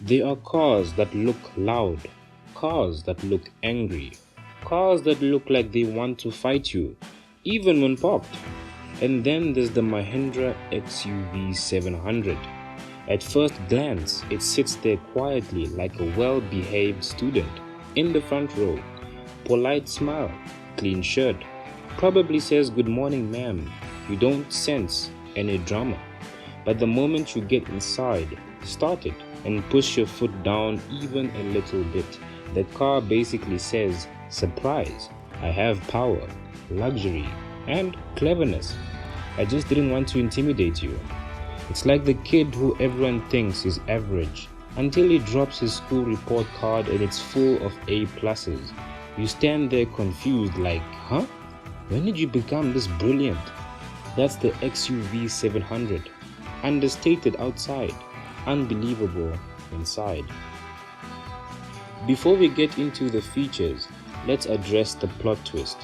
They are cars that look loud, cars that look angry, cars that look like they want to fight you, even when parked. And then there's the Mahindra XUV700. At first glance, it sits there quietly like a well-behaved student in the front row. Polite smile, clean shirt, probably says good morning ma'am. You don't sense any drama. But the moment you get inside, start it and push your foot down even a little bit, the car basically says, surprise, I have power, luxury, and cleverness. I just didn't want to intimidate you. It's like the kid who everyone thinks is average until he drops his school report card and it's full of A pluses. You stand there confused like, huh? When did you become this brilliant? That's the XUV700. Understated outside, unbelievable inside. Before we get into the features, let's address the plot twist.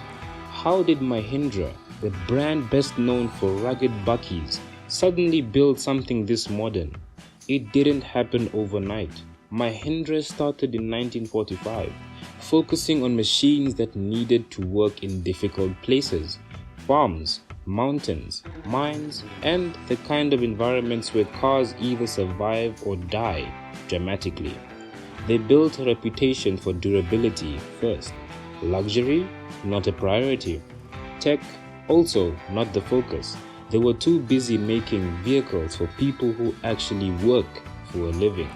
How did Mahindra, the brand best known for rugged buckies, suddenly build something this modern? It didn't happen overnight. Mahindra started in 1945, focusing on machines that needed to work in difficult places, farms, mountains, mines, and the kind of environments where cars either survive or die dramatically. They built a reputation for durability first. Luxury, not a priority. Tech, also not the focus. They were too busy making vehicles for people who actually work for a living.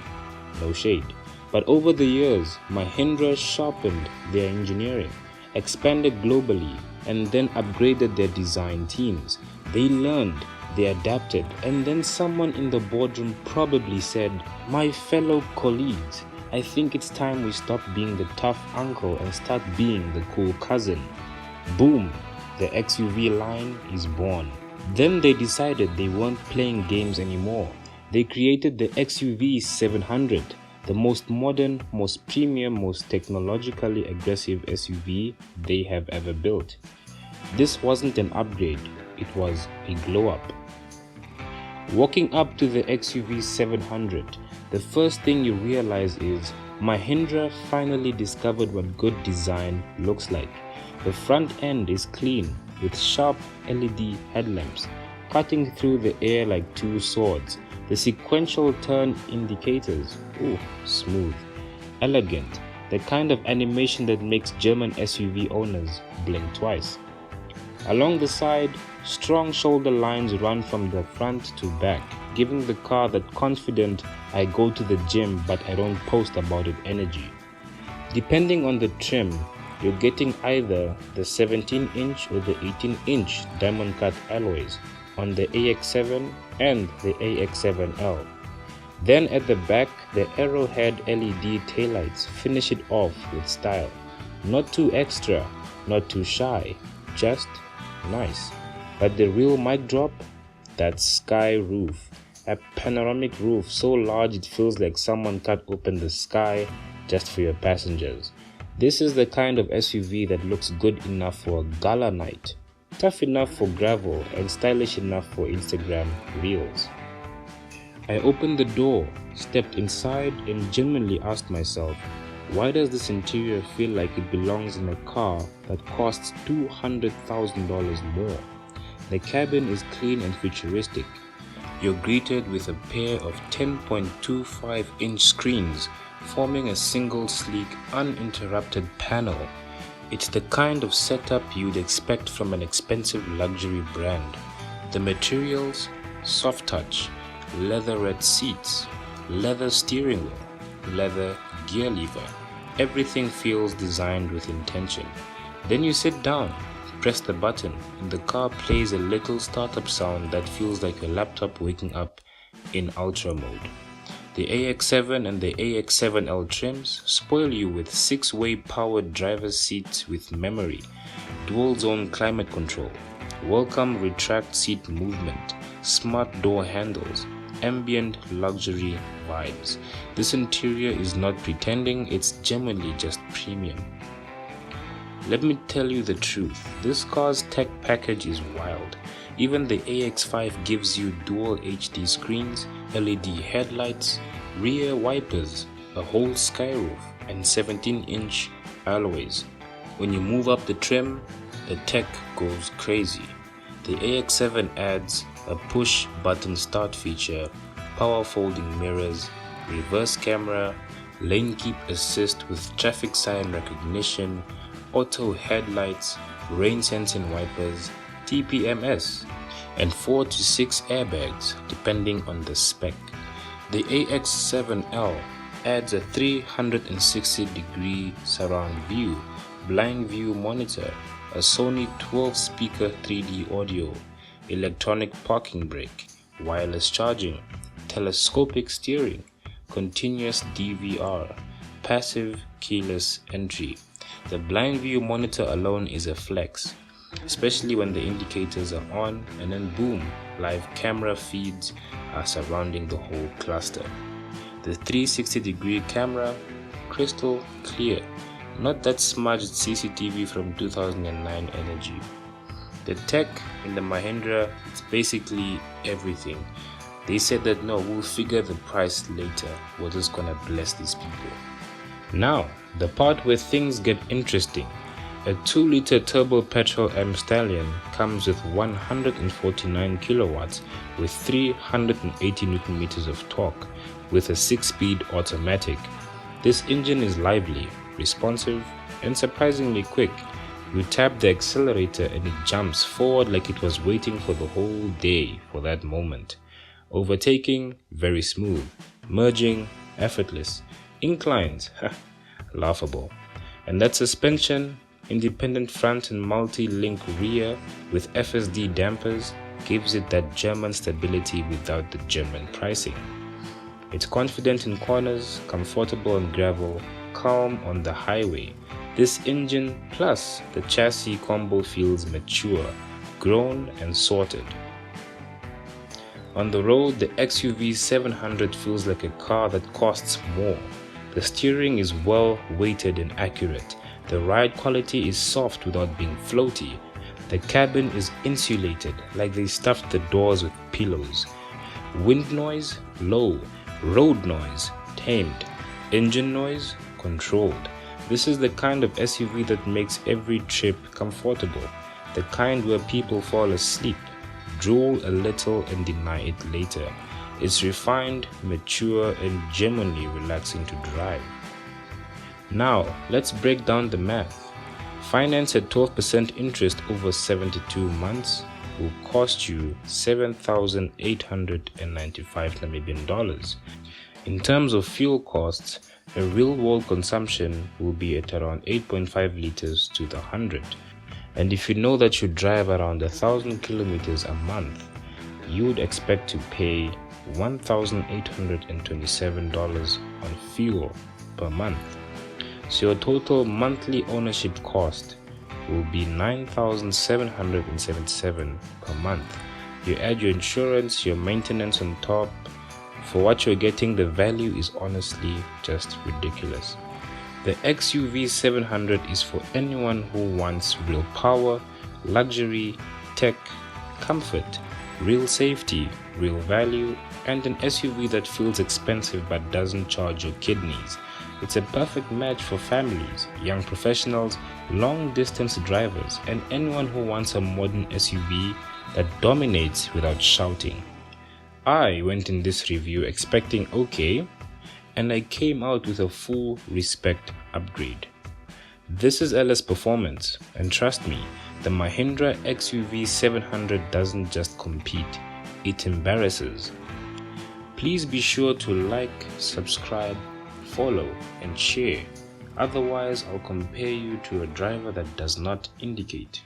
No shade. But over the years, Mahindra sharpened their engineering, expanded globally, and then upgraded their design teams. They learned, they adapted, and then someone in the boardroom probably said, my fellow colleagues, I think it's time we stop being the tough uncle and start being the cool cousin. Boom, the XUV line is born. Then they decided they weren't playing games anymore. They created the XUV700, the most modern, most premium, most technologically aggressive SUV they have ever built. This wasn't an upgrade, it was a glow up. Walking up to the XUV700, the first thing you realize is Mahindra finally discovered what good design looks like. The front end is clean with sharp LED headlamps cutting through the air like two swords. The sequential turn indicators, smooth, elegant, the kind of animation that makes German SUV owners blink twice. Along the side, strong shoulder lines run from the front to back, giving the car that confident I go to the gym but I don't post about it energy. Depending on the trim, you're getting either the 17-inch or the 18-inch diamond cut alloys on the AX7 and the AX7L. Then at the back, the arrowhead LED taillights finish it off with style. Not too extra, not too shy, just nice. But the real mic drop? That sky roof. A panoramic roof so large it feels like someone cut open the sky just for your passengers. This is the kind of SUV that looks good enough for a gala night, tough enough for gravel, and stylish enough for Instagram reels. I opened the door, stepped inside, and genuinely asked myself, why does this interior feel like it belongs in a car that costs $200,000 more? The cabin is clean and futuristic. You're greeted with a pair of 10.25-inch screens forming a single sleek, uninterrupted panel. It's the kind of setup you'd expect from an expensive luxury brand. The materials, soft touch, leatherette seats, leather steering wheel, leather gear lever. Everything feels designed with intention. Then you sit down, press the button, and the car plays a little startup sound that feels like a laptop waking up in ultra mode. The AX7 and the AX7L trims spoil you with 6-way powered driver's seats with memory, dual zone climate control, welcome retract seat movement, smart door handles, ambient luxury vibes. This interior is not pretending, it's genuinely just premium. Let me tell you the truth, this car's tech package is wild. Even the AX5 gives you dual HD screens, LED headlights, rear wipers, a whole skyroof, and 17-inch alloys. When you move up the trim, the tech goes crazy. The AX7 adds a push-button start feature, power folding mirrors, reverse camera, lane keep assist with traffic sign recognition, auto headlights, rain sensing wipers, TPMS, and 4 to 6 airbags depending on the spec. The AX7L adds a 360-degree surround view, blind view monitor, a Sony 12-speaker 3D audio, electronic parking brake, wireless charging, telescopic steering, continuous DVR, passive keyless entry. The blind view monitor alone is a flex, especially when the indicators are on and then boom, live camera feeds are surrounding the whole cluster. The 360-degree camera, crystal clear, not that smudged CCTV from 2009 energy. The tech in the Mahindra is basically everything. They said that no, we'll figure the price later, we're just gonna bless these people. Now, the part where things get interesting. A 2-liter turbo petrol M Stallion comes with 149 kilowatts with 380 Newton meters of torque with a 6-speed automatic. This engine is lively, responsive, and surprisingly quick. You tap the accelerator and it jumps forward like it was waiting for the whole day for that moment. Overtaking, very smooth. Merging, effortless. Inclines, laughable. And that suspension, independent front and multi-link rear with FSD dampers, gives it that German stability without the German pricing. It's confident in corners, comfortable on gravel, calm on the highway. This engine plus the chassis combo feels mature, grown and sorted. On the road, the XUV700 feels like a car that costs more. The steering is well weighted and accurate. The ride quality is soft without being floaty. The cabin is insulated, like they stuffed the doors with pillows. Wind noise, low. Road noise, tamed. Engine noise, controlled. This is the kind of SUV that makes every trip comfortable. The kind where people fall asleep, drool a little and deny it later. It's refined, mature, and genuinely relaxing to drive. Now, let's break down the math. Finance at 12% interest over 72 months will cost you 7,895 Namibian dollars. In terms of fuel costs, a real-world consumption will be at around 8.5 liters to the 100. And if you know that you drive around 1,000 kilometers a month, you would expect to pay $1,827 on fuel per month. So your total monthly ownership cost will be $9,777 per month. You add your insurance, your maintenance on top. For what you're getting, the value is honestly just ridiculous. The XUV700 is for anyone who wants real power, luxury, tech, comfort, real safety, real value, and an SUV that feels expensive but doesn't charge your kidneys. It's a perfect match for families, young professionals, long-distance drivers, and anyone who wants a modern SUV that dominates without shouting. I went in this review expecting okay, and I came out with a full respect upgrade. This is L.S Performance, and trust me, the Mahindra XUV700 doesn't just compete, it embarrasses. Please be sure to like, subscribe, follow, and share. Otherwise, I'll compare you to a driver that does not indicate.